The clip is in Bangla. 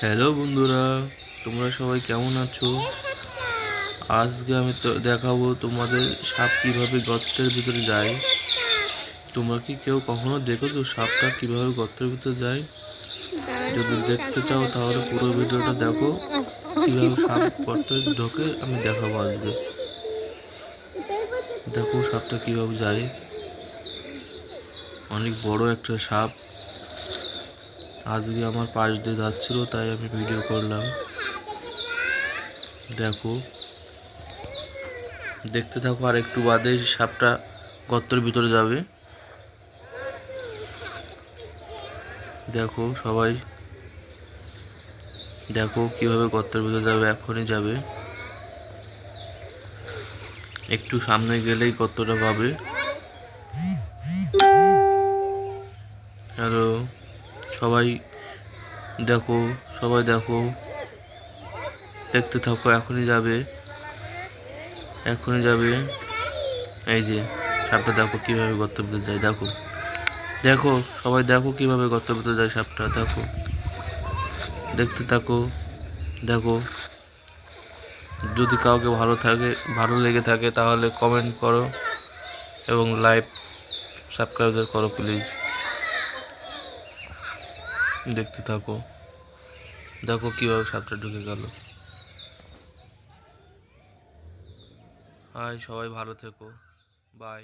হ্যালো বন্ধুরা, তোমরা সবাই কেমন আছো? আজকে আমি তো দেখাবো তোমাদের সাপ কিভাবে গর্তের ভিতরে যায়। তোমরা কি কেউ কখনো দেখেছো সাপটা কিভাবে গর্তের ভিতরে যায়? যদি দেখতে চাও তাহলে পুরো ভিডিওটা দেখো। কিভাবে সাপ গর্তে ঢোকে আমি দেখাবো আজকে। দেখো সাপটা কিভাবে যায়। অনেক বড় একটা সাপ। আজকে আমার পাশ দিয়ে যাচ্ছিল, তাই আমি ভিডিও করলাম। দেখো, দেখতে থাকো, আর একটু বাদে সাপটা গর্তের ভিতরে যাবে। দেখো সবাই, দেখো কিভাবে গর্তের ভিতরে যাবে, এখনই যাবে। একটু সামনে গেলেই গর্তটা পাবে। হ্যালো সবাই, দেখো, সবাই দেখো, দেখতে থাকো, এখনই যাবে, এখনই যাবে। এই যে সাপটা, দেখো কিভাবে গর্তের ভিতরে যায়। দেখো, দেখো সবাই, দেখো কিভাবে গর্তের ভিতরে যায় সাপটা। দেখো, দেখতে থাকো, দেখো। যদি কাউকে ভালো লেগে থাকে তাহলে কমেন্ট করো এবং লাইভ সাবস্ক্রাইব করো প্লিজ। দেখতে থাকো, দেখো কিভাবে সাপটা ঢুকে গেল। হাই, সবাই ভালো থেকো, বাই।